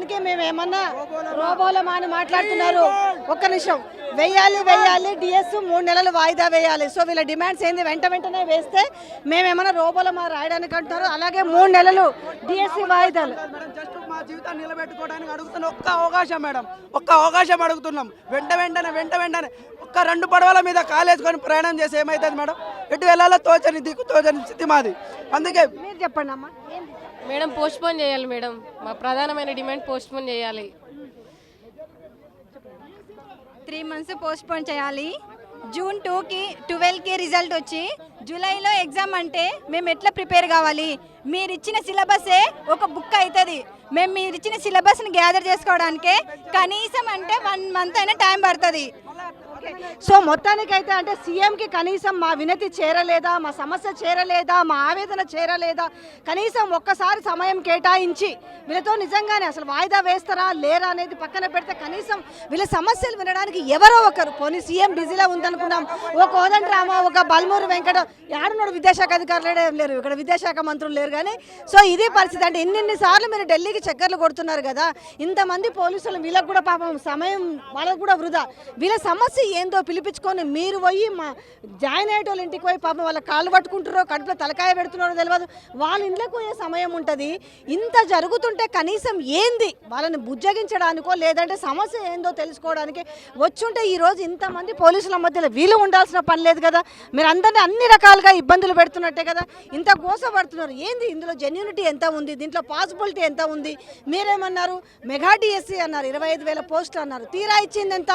మొత్తానికి మేము ఏమన్నా రోబోలమా అని మాట్లాడుతున్నారు. ఒక్క నిమిషం, వెయ్యాలి డిఎస్ 3 నెలలు వాయిదా వేయాలి. సో వీళ్ళ డిమాండ్స్ ఏంది, వెంటనే వేస్తే మేమేమన్నా రోబోలమా రాయడానికి అంటున్నారు. అలాగే 3 నెలలు డిఎస్సి వాయిదాలు. జస్ట్ మా జీవితాన్ని నిలబెట్టుకోవడానికి అడుగుతున్న ఒక్క అవకాశం మేడం, ఒక్క అవకాశం అడుగుతున్నాం. వెంటనే ఒక్క 2 పడవల మీద కాలేసుకొని ప్రయాణం చేసి ఏమవుతుంది మేడం? ఎటు వెళ్ళాలో తోచని స్థితి మాది. అందుకే మీరు చెప్పండి అమ్మా. మేడం పోస్ట్పోన్ చేయాలి మేడం, మా ప్రధానమైన డిమాండ్ పోస్ట్పోన్ చేయాలి. 3 months పోస్ట్పోన్ చేయాలి. జూన్ 2కి 12కి రిజల్ట్ వచ్చి జూలైలో ఎగ్జామ్ అంటే మేము ఎట్లా ప్రిపేర్ కావాలి? మీరు ఇచ్చిన సిలబసే ఒక బుక్ అవుతుంది. మేము మీరు ఇచ్చిన సిలబస్ని గ్యాదర్ చేసుకోవడానికే కనీసం అంటే 1 month అయినా టైం పడుతుంది. సో మొత్తానికైతే అంటే సీఎంకి కనీసం మా వినతి చేరలేదా, మా సమస్య చేరలేదా, మా ఆవేదన చేరలేదా, కనీసం ఒక్కసారి సమయం కేటాయించి వీళ్ళతో నిజంగానే అసలు వాయిదా వేస్తారా లేరా అనేది పక్కన పెడితే కనీసం వీళ్ళ సమస్యలు వినడానికి ఎవరో ఒకరు, పోనీ సీఎం బిజీలో ఉందనుకున్నాం, ఒక కోదండరామ, ఒక బల్మూరు వెంకట, యాడున్నాడు విద్యాశాఖ అధికారులు లేరు, ఇక్కడ విద్యాశాఖ మంత్రులు లేరు. కానీ సో ఇది పరిస్థితి. అంటే ఇన్నిసార్లు మీరు ఢిల్లీకి చక్కర్లు కొడుతున్నారు కదా, ఇంతమంది పోలీసులు, వీళ్ళకి కూడా పాపం సమయం వాళ్ళకు కూడా వృధా. వీళ్ళ సమస్య ఏందో పిలిపించుకొని మీరు పోయి మా జాయిన్ అయ్యేటోళ్ళ ఇంటికి పోయి పాపం వాళ్ళ కాళ్ళు పట్టుకుంటారో కడుపులో తలకాయ పెడుతున్నారో తెలియదు, వాళ్ళ ఇంట్లోకి పోయే సమయం ఉంటుంది. ఇంత జరుగుతుంటే కనీసం ఏంది వాళ్ళని బుజ్జగించడానికో లేదంటే సమస్య ఏందో తెలుసుకోవడానికి వచ్చుంటే ఈరోజు ఇంతమంది పోలీసుల మధ్యలో వీళ్ళు ఉండాల్సిన పని లేదు కదా. మీరు అందరినీ అన్ని రకాలుగా ఇబ్బందులు పెడుతున్నట్టే కదా, ఇంత గోసపడుతున్నారు. ఏంది ఇందులో జెన్యూనిటీ ఎంత ఉంది, దీంట్లో పాసిబిలిటీ ఎంత ఉంది? మీరేమన్నారు, మెగా డిఎస్సి అన్నారు, 25,000 పోస్టులు అన్నారు, తీరా ఇచ్చింది ఎంత?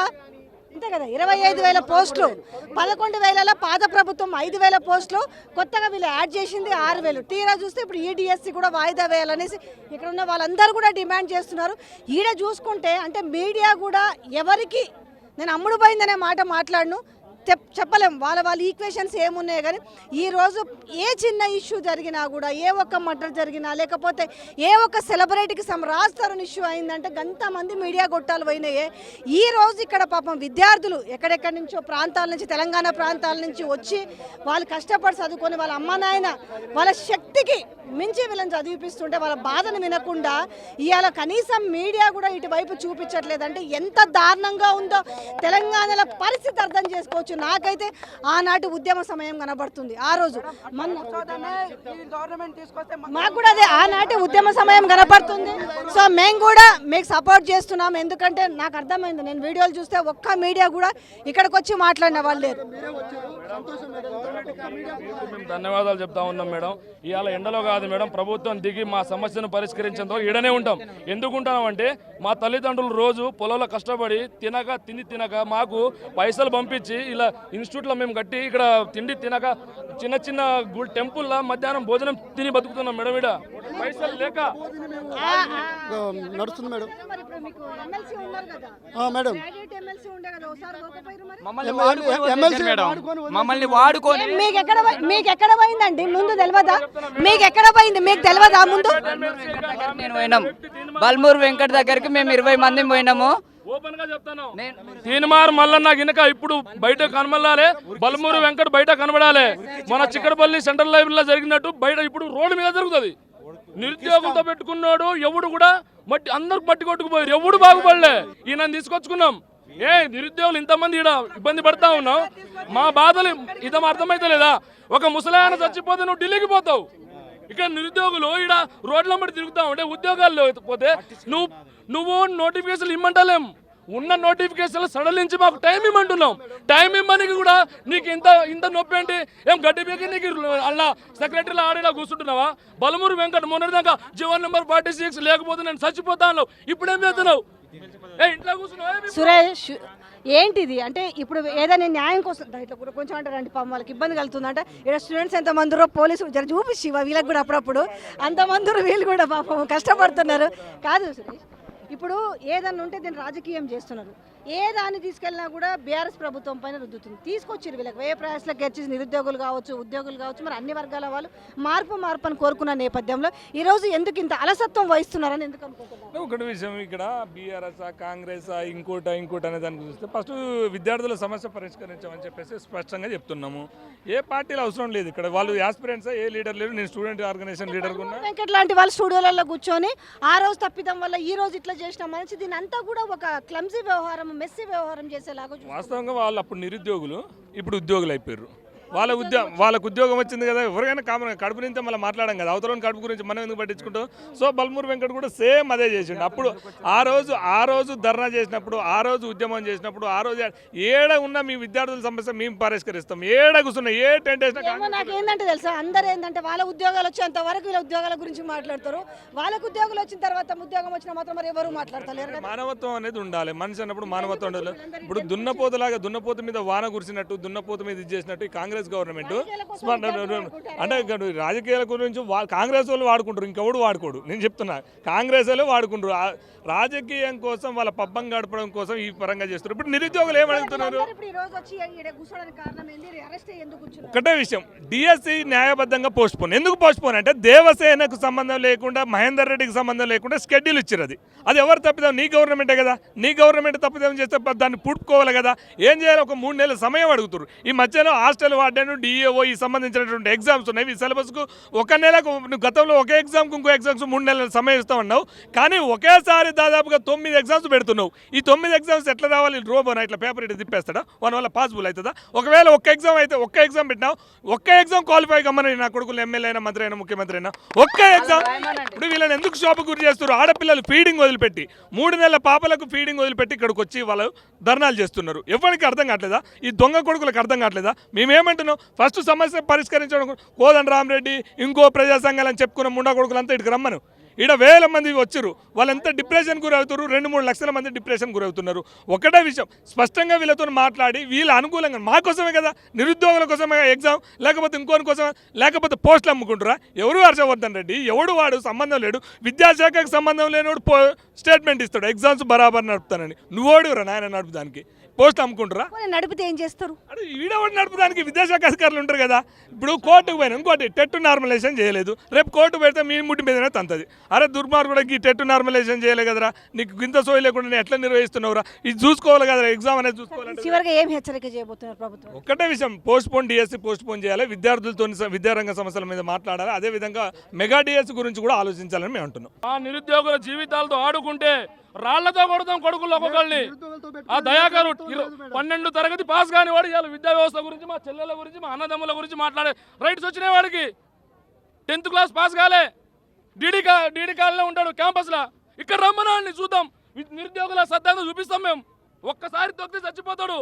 అంతే కదా, 25,000 పోస్టులు. 11,000 పాత ప్రభుత్వం 5,000 పోస్టులు, కొత్తగా వీళ్ళు యాడ్ చేసింది 6,000. తీరా చూస్తే ఇప్పుడు ఈడిఎస్సి కూడా వాయిదా వేయాలనేసి ఇక్కడ ఉన్న వాళ్ళందరూ కూడా డిమాండ్ చేస్తున్నారు. ఈడ చూసుకుంటే అంటే మీడియా కూడా ఎవరికి నేను అమ్ముడు పోయిందనే మాట మాట్లాడను, చెప్పలేం. వాళ్ళ ఈక్వేషన్స్ ఏమున్నాయి. కానీ ఈరోజు ఏ చిన్న ఇష్యూ జరిగినా కూడా, ఏ ఒక్క మర్డర్ జరిగినా, లేకపోతే ఏ ఒక్క సెలబ్రిటీకి రాస్తారని ఇష్యూ అయిందంటే గంతమంది మీడియా గొట్టాలు పోయినాయే. ఈరోజు ఇక్కడ పాపం విద్యార్థులు ఎక్కడెక్కడి నుంచో ప్రాంతాల నుంచి, తెలంగాణ ప్రాంతాల నుంచి వచ్చి వాళ్ళు కష్టపడి చదువుకొని వాళ్ళ అమ్మ నాయన వాళ్ళ శక్తికి మించి వీళ్ళని చదివిపిస్తుంటే వాళ్ళ బాధను వినకుండా ఇవాళ కనీసం మీడియా కూడా ఇటువైపు చూపించట్లేదంటే ఎంత దారుణంగా ఉందో తెలంగాణలో పరిస్థితి అర్థం చేసుకోవచ్చు. నాకైతే ఆనాటి ఉద్యమ సమయం కనబడుతుంది. ఆ రోజు మాకు కూడా అదే ఆనాటి ఉద్యమ సమయం కనబడుతుంది. సో మేము కూడా మీకు సపోర్ట్ చేస్తున్నాం. ఎందుకంటే నాకు అర్థమైంది, నేను వీడియోలు చూస్తే ఒక్క మీడియా కూడా ఇక్కడికి వచ్చి మాట్లాడిన వాళ్ళు లేరు. ధన్యవాదాలు చెప్తా ఉన్నాం మేడం. ఇవాళ ఎండలో కాదు మేడం, ప్రభుత్వం దిగి మా సమస్యను పరిష్కరించేందుకు ఈడనే ఉంటాం. ఎందుకు ఉంటామంటే మా తల్లిదండ్రులు రోజు పొలంలో కష్టపడి తిండి తినక మాకు పైసలు పంపించి ఇలా ఇన్స్టిట్యూట్లో మేము కట్టి ఇక్కడ తిండి తినక చిన్న టెంపుల్లో మధ్యాహ్నం భోజనం తిని బతుకుతున్నాం మేడం. ఇక్కడ పైసలు లేక నడుస్తుంది మేడం. మేడం మమ్మల్ని వాడుకొని మీకు ఎక్కడ పోయిందండి ముందు తెలియదా? మీకు ఎక్కడ పోయింది మీకు తెలియదా ముందు? నేను పోయినాం బల్మూరు వెంకట దగ్గరికి, మేము 20 మంది పోయినాము. ఓపెన్ గా చెప్తాను, తీన్మార్ మల్లన్న గినక ఇప్పుడు బయట కనబడాలి, బల్మూరు వెంకట బయట కనబడాలి. మన చిక్కడపల్లి సెంట్రల్ లైబ్రరీలో జరిగినట్టు బయట ఇప్పుడు రోడ్డు మీద జరుగుతుంది. నిరుద్యోగులతో పెట్టుకున్నాడు ఎవడు కూడా అందరు మట్టి కొట్టుకుపోయారు, ఎవడు బాగుపడలే. ఈయన తీసుకొచ్చుకున్నాం. నిరుద్యోగులు ఇంతమంది ఈడ ఇబ్బంది పడతా ఉన్నాం. మా బాధలు ఇదం అర్థమైతే లేదా? ఒక ముసలాయన చచ్చిపోతే నువ్వు ఢిల్లీకి పోతావు, ఇక్కడ నిరుద్యోగులు ఈడ రోడ్ల మట్టి తిరుగుతావు. అంటే ఉద్యోగాలు పోతే నువ్వు నోటిఫికేషన్లు ఇమ్మంటలేం, ఉన్న నోటిఫికేషన్లు సడలించి మాకు టైం ఇమ్మంటున్నాం. టైం ఇమ్మనికి కూడా నీకు ఇంత నొప్పి ఏంటి? ఏం గడ్డి పీకి నీకు అలా సెక్రటరీలో ఆడేలా కూర్చుంటున్నావా? బలమూరు వెంకట మొన్నటిదాకా జీవన్ నెంబర్ 46 లేకపోతే నేను చచ్చిపోతా అన్నావు, ఇప్పుడేం చేస్తున్నావు? ఇంట్లో కూర్చున్నావు. సురేష్ ఏంటిది అంటే ఇప్పుడు ఏదైనా న్యాయం కోసం ఇట్లా కూడా కొంచెం అంటారండి, పాపం వాళ్ళకి ఇబ్బంది కలుగుతుందంట. ఇక్కడ స్టూడెంట్స్ ఎంతమందిరో పోలీసు జర చూపించి వీళ్ళకి కూడా అప్పుడప్పుడు అంతమందిరో వీళ్ళు కూడా పాపం కష్టపడుతున్నారు. కాదు సురేష్, ఇప్పుడు ఏదన్నా ఉంటే దీన్ని రాజకీయం చేస్తున్నారు. ఏ దాన్ని తీసుకెళ్ళినా కూడా బీఆర్ఎస్ ప్రభుత్వం పైన రుద్దుతుంది. తీసుకొచ్చారు వీళ్ళకి వ్యయ ప్రయాసాలకు గెలిచి నిరుద్యోగులు కావచ్చు, ఉద్యోగులు కావచ్చు, మరి అన్ని వర్గాల వాళ్ళు మార్పు అని కోరుకున్న నేపథ్యంలో ఈరోజు ఎందుకు ఇంత అలసత్వం వహిస్తున్నారని ఎందుకు అనుకుంటున్నారు? ఒకటి విషయం, ఇక్కడ బీఆర్ఎస్ కాంగ్రెస్ ఇంకోట అనే దానికి చూస్తే ఫస్ట్ విద్యార్థుల సమస్య పరిష్కరించామని చెప్పేసి స్పష్టంగా చెప్తున్నాము. ఏ పార్టీలు అవసరం లేదు, ఇక్కడ వాళ్ళు యాస్పిరెంట్స్, ఏ లీడర్ లేరు. నేను స్టూడెంట్ ఆర్గనైజేషన్ లీడర్ ఉన్నా. వెంకట్ లాంటి వాళ్ళు స్టూడియోలలో కూర్చొని ఆ రోజు తప్పిదం వల్ల ఈ రోజు ఇట్లా చేసిన మనిషి దీని అంతా కూడా ఒక క్లమ్జీ వ్యవహారం, మెస్సీ వ్యవహారం చేసేలాగా వాస్తవంగా వాళ్ళు అప్పుడు నిరుద్యోగులు, ఇప్పుడు ఉద్యోగులు అయిపోయారు. వాళ్ళకు ఉద్యోగం వచ్చింది కదా, ఎవరికైనా కామన్ కడుపు నుంచి మళ్ళీ మాట్లాడడం కదా, అవతల కడుపు గురించి మనం ఎందుకు పట్టించుకుంటాం. సో బల్మూరు వెంకట్ కూడా సేమ్ అదే చేసిండు. అప్పుడు ఆ రోజు ధర్నా చేసినప్పుడు, ఆ రోజు ఉద్యమం చేసినప్పుడు, ఆ రోజు ఏడ ఉన్న మీ విద్యార్థుల సమస్య మేము పరిష్కరిస్తాం. ఏడ కూర్చున్నా ఏ టెంట్ వేసినా నాకు ఏంటంటే తెలుసా, అందరూ ఏంటంటే వాళ్ళ ఉద్యోగాలు వచ్చేంత వరకు వీళ్ళ ఉద్యోగాల గురించి మాట్లాడతారు. వాళ్ళకు ఉద్యోగాలు వచ్చిన తర్వాత ఉద్యోగం వచ్చిన మాత్రం మరి ఎవరు మాట్లాడతారు. మానవత్వం అనేది ఉండాలి. మనిషి అన్నప్పుడు మానవత్వం ఉండాలి. ఇప్పుడు దున్నపోతు మీద వాన కురిసినట్టు, దున్నపోతు మీద ఇది చేసినట్టు ఈ కాంగ్రెస్ గవర్నమెంట్ అంటే రాజకీయాల గురించి కాంగ్రెస్ వాళ్ళు వాడుకుంటారు, ఇంకెవడు వాడుకోడు. నేను చెప్తున్నా, కాంగ్రెస్ వాళ్ళే వాడుకుంటారు. రాజకీయం కోసం, వాళ్ళ పబ్బం గడపడం కోసం ఈ పరంగా చేస్తారు. ఇప్పుడు నిరుద్యోగులు ఏమడుగుతున్నారు? ఒకటే విషయం, డిఎస్సి న్యాయబద్ధంగా పోస్ట్ పోన్. ఎందుకు పోస్ట్ పోన్ అంటే దేవసేనకు సంబంధం లేకుండా, మహేందర్ రెడ్డికి సంబంధం లేకుండా షెడ్యూల్ ఇచ్చారు. అది ఎవరు తప్పిదాం? నీ గవర్నమెంటే కదా. నీ గవర్నమెంట్ తప్పిదాం చేస్తే దాన్ని పుట్టుకోవాలి కదా. ఏం చేయాలి? ఒక 3 నెలల సమయం అడుగుతారు. ఈ మధ్యలో హాస్టల్ వార్డెన్, డిఏఓ ఈ సంబంధించినటువంటి ఎగ్జామ్స్ ఉన్నాయి. ఈ సిలబస్కు ఒక నెలకు, గతంలో ఒకే ఎగ్జామ్కి ఇంకో ఎగ్జామ్స్ 3 నెలల సమయం ఇస్తామన్నావు. కానీ ఒకేసారి దాదాపుగా 9 ఎగ్జామ్స్ పెడుతున్నావు. ఈ 9 ఎగ్జామ్స్ ఎట్లా రావాలి? రోబోనా ఇట్లా పేపర్ ఇట్లా తిప్పేస్తాడా? వన్ వల్ల పాసిబుల్ అవుతుందా? ఒకవేళ ఒక్క ఎగ్జామ్ అయితే, ఒక్క ఎగ్జామ్ పెట్టినావు, ఒక్క ఎగ్జామ్ క్వాలిఫై కమ్మని నా కొడుకులు ఎమ్మెల్యే అయినా, మంత్రి అయినా, ముఖ్యమంత్రి అయినా, ఒక్క ఎగ్జామ్. ఇప్పుడు వీళ్ళని ఎందుకు షాపు గురి చేస్తారు? ఆడపిల్లలు ఫీడింగ్ వదిలిపెట్టి, 3 నెలల పాపలకు ఫీడింగ్ వదిలిపెట్టి ఇక్కడికి వచ్చి వాళ్ళు ధర్నాలు చేస్తున్నారు. ఎవరికి అర్థం కావట్లేదా? ఈ దొంగ కొడుకులకు అర్థం కావట్లేదా? మేమేమంటున్నాం, ఫస్ట్ సమస్య పరిష్కరించడం. కోదండరామరెడ్డి ఇంకో ప్రజా సంఘాలని చెప్పుకున్న ముండా కొడుకులంతా ఇక్కడికి రమ్మను. ఈడ వేల మంది వచ్చారు. వాళ్ళంతా డిప్రెషన్ గురవుతారు. 2-3 లక్షల మంది డిప్రెషన్ గురవుతున్నారు. ఒకటే విషయం, స్పష్టంగా వీళ్ళతో మాట్లాడి వీళ్ళ అనుకూలంగా, మా కోసమే కదా, నిరుద్యోగుల కోసమే ఎగ్జామ్, లేకపోతే ఇంకోని కోసం, లేకపోతే పోస్టులు అమ్ముకుంటారా? ఎవరు హర్షవర్ధన్ రెడ్డి, ఎవడు వాడు సంబంధం లేడు. విద్యాశాఖకు సంబంధం లేనివాడు స్టేట్మెంట్ ఇస్తాడు, ఎగ్జామ్స్ బరాబర్ నడుపుతానని. నువ్వోడురా నాయన నడుపుదానికి? పోస్ట్ అమ్ముకుంటారా? నడిపితే ఏం చేస్తారు? అంటే ఈడవాడు నడుపుదానికి విద్యాశాఖ అధికారులు ఉంటారు కదా. ఇప్పుడు కోర్టుకు పోయినా, ఇంకోటి టెట్ నార్మలైజేషన్ చేయలేదు, రేపు కోర్టు పెడితే మీ ముట్టి మీదనే తంతది. అరే దుర్మార్గుడికి టెట్ నార్మలైజేషన్ చేయలే కదరా, నీకు గింత సోయి లేకుండా నేను ఎట్లా నిర్వహిస్తున్నావురా? ఇది చూసుకోవాలి కదరా, ఎగ్జామ్ అనేది చూసుకోవాలి. చివరిగా ఏం హెచ్చరిక చేయబోతున్నారు ప్రభుత్వం? ఒకటే విషయం, post phone DSC post phone చేయాలి. విద్యార్థులతో విద్యారంగ సమస్యల మీద మాట్లాడాలి. అదేవిధంగా మెగా డిఎస్సి గురించి కూడా ఆలోచించాలని మేము అంటున్నాం. ఆ నిరుద్యోగుల జీవితాలతో ఆడుకుంటే రాళ్లతో కొడతాం కొడుకులు ఒక్కొక్కరిని. ఆ దయాకరు 12 తరగతి పాస్ కాని వాడు ఇవాళ విద్యా వ్యవస్థ గురించి, మా చెల్లెల గురించి, మా అన్నదమ్ముల గురించి మాట్లాడే రైట్స్ వచ్చినాయి వాడికి. 10th క్లాస్ పాస్ కాలే, డీడీ కాలనే ఉంటాడు క్యాంపస్లో. ఇక్కడ రమ్మని చూద్దాం, నిరుద్యోగుల సత్తాన్ని చూపిస్తాం మేము. ఒక్కసారి తొక్కితే చచ్చిపోతాడు.